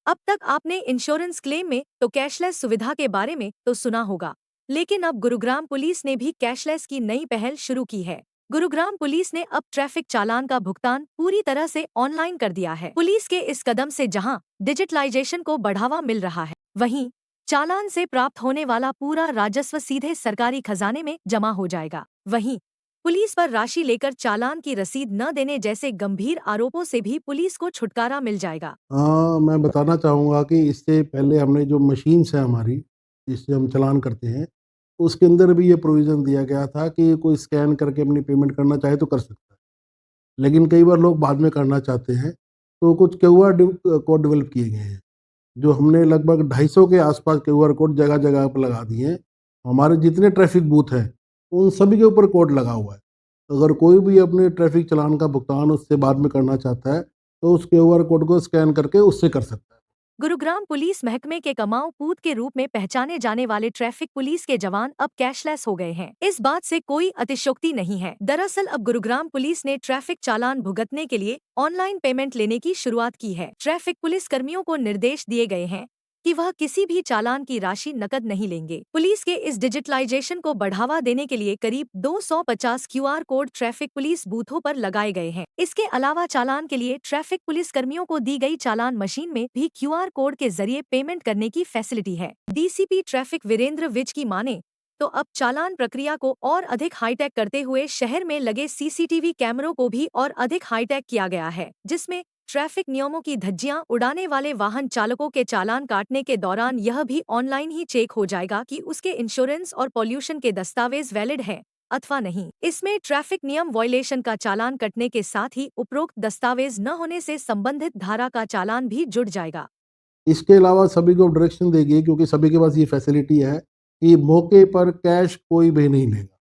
अब तक आपने इंश्योरेंस क्लेम में तो कैशलेस सुविधा के बारे में तो सुना होगा, लेकिन अब गुरुग्राम पुलिस ने भी कैशलेस की नई पहल शुरू की है। गुरुग्राम पुलिस ने अब ट्रैफिक चालान का भुगतान पूरी तरह से ऑनलाइन कर दिया है। पुलिस के इस कदम से जहां डिजिटलाइजेशन को बढ़ावा मिल रहा है, वहीं चालान से प्राप्त होने वाला पूरा राजस्व सीधे सरकारी खजाने में जमा हो जाएगा। वहीं पुलिस पर राशि लेकर चालान की रसीद न देने जैसे गंभीर आरोपों से भी पुलिस को छुटकारा मिल जाएगा। हाँ, मैं बताना चाहूँगा कि इससे पहले हमने जो मशीन्स है हमारी, जिससे हम चालान करते हैं, उसके अंदर भी ये प्रोविज़न दिया गया था कि कोई स्कैन करके अपनी पेमेंट करना चाहे तो कर सकता है। लेकिन कई बार लोग बाद में करना चाहते हैं, तो कुछ क्यूआर कोड डेवलप किए गए हैं, जो हमने लगभग 250 के आसपास क्यूआर कोड जगह-जगह पर लगा दिए हैं। हमारे जितने ट्रैफ़िक बूथ हैं, उन सभी के ऊपर कोड लगा हुआ है। अगर कोई भी अपने ट्रैफ़िक चालान का भुगतान उससे बाद में करना चाहता है, तो उस क्यूआर कोड को स्कैन करके उससे कर सकता है। गुरुग्राम पुलिस महकमे के कमाऊ पूत के रूप में पहचाने जाने वाले ट्रैफिक पुलिस के जवान अब कैशलेस हो गए हैं। इस बात से कोई अतिशयोक्ति नहीं है। दरअसल अब गुरुग्राम पुलिस ने ट्रैफिक चालान भुगतने के लिए ऑनलाइन पेमेंट लेने की शुरुआत की है। ट्रैफिक पुलिस कर्मियों को निर्देश दिए गए हैं कि वह किसी भी चालान की राशि नकद नहीं लेंगे। पुलिस के इस डिजिटलाइजेशन को बढ़ावा देने के लिए करीब 250 क्यूआर कोड ट्रैफिक पुलिस बूथों पर लगाए गए हैं। इसके अलावा चालान के लिए ट्रैफिक पुलिस कर्मियों को दी गई चालान मशीन में भी क्यूआर कोड के जरिए पेमेंट करने की फैसिलिटी है। डीसीपी ट्रैफिक वीरेंद्र विज की माने तो अब चालान प्रक्रिया को और अधिक हाईटेक करते हुए शहर में लगे सीसीटीवी कैमरों को भी और अधिक हाईटेक किया गया है, जिसमें ट्रैफिक नियमों की धज्जियां उड़ाने वाले वाहन चालकों के चालान काटने के दौरान यह भी ऑनलाइन ही चेक हो जाएगा कि उसके इंश्योरेंस और पॉल्यूशन के दस्तावेज वैलिड हैं अथवा नहीं। इसमें ट्रैफिक नियम वायलेशन का चालान कटने के साथ ही उपरोक्त दस्तावेज न होने से संबंधित धारा का चालान भी जुड़ जाएगा। इसके अलावा सभी को डायरेक्शन देगी, क्योंकि सभी के पास ये फैसिलिटी है कि मौके पर कैश कोई भी नहीं लेगा।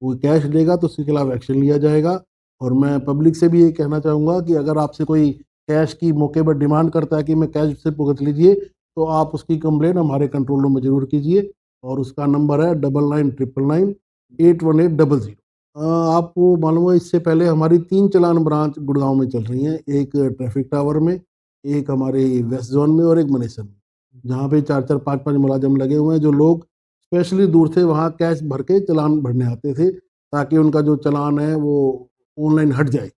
कोई कैश लेगा तो उसके खिलाफ एक्शन लिया जाएगा। और मैं पब्लिक से भी ये कहना चाहूँगा कि अगर आपसे कोई कैश की मौके पर डिमांड करता है कि मैं कैश से भुगत लीजिए, तो आप उसकी कंप्लेंट हमारे कंट्रोल रूम में ज़रूर कीजिए। और उसका नंबर है 9999981800। आपको मालूम है, इससे पहले हमारी 3 चालान ब्रांच गुड़गाँव में चल रही हैं। एक ट्रैफिक टावर में, एक हमारे वेस्ट ज़ोन में और एक मनेसर में, जहाँ पे 4-4 5-5 मुलाज़िम लगे हुए हैं, जो लोग स्पेशली दूर से वहाँ कैश भर के चालान भरने आते थे, ताकि उनका जो चालान है वो ऑनलाइन हट जाए,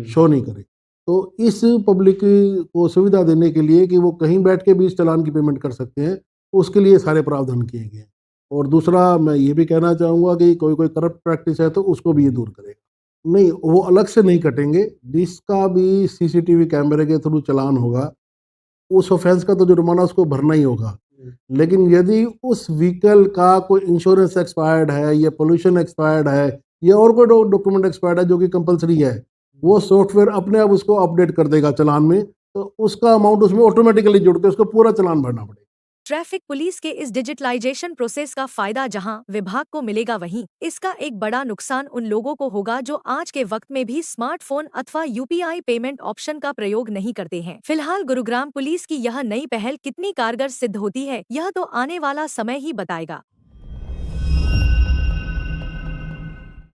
शो नहीं करे। तो इस पब्लिक को सुविधा देने के लिए कि वो कहीं बैठ के भी इस चालान की पेमेंट कर सकते हैं, उसके लिए सारे प्रावधान किए गए हैं। और दूसरा मैं ये भी कहना चाहूँगा कि कोई करप्ट प्रैक्टिस है तो उसको भी ये दूर करेगा। नहीं, वो अलग से नहीं कटेंगे, जिसका भी सीसीटीवी कैमरे के थ्रू चालान होगा, उस ऑफेंस का तो जुर्माना उसको भरना ही होगा। लेकिन यदि उस व्हीकल का कोई इंश्योरेंस एक्सपायर्ड है या पोल्यूशन एक्सपायर्ड है या और कोई डॉक्यूमेंट एक्सपायर्ड है जो कि कंपलसरी है, वो सॉफ्टवेयर अपने आप उसको अपडेट कर देगा चालान में, तो उसका अमाउंट उसमें ऑटोमेटिकली जुड़ के उसको पूरा चालान भरना पड़ेगा। ट्रैफिक पुलिस के इस डिजिटलाइजेशन प्रोसेस का फायदा जहां विभाग को मिलेगा, वहीं इसका एक बड़ा नुकसान उन लोगों को होगा जो आज के वक्त में भी स्मार्टफोन अथवा यूपीआई पेमेंट ऑप्शन का प्रयोग नहीं करते हैं। फिलहाल गुरुग्राम पुलिस की यह नई पहल कितनी कारगर सिद्ध होती है, यह तो आने वाला समय ही बताएगा।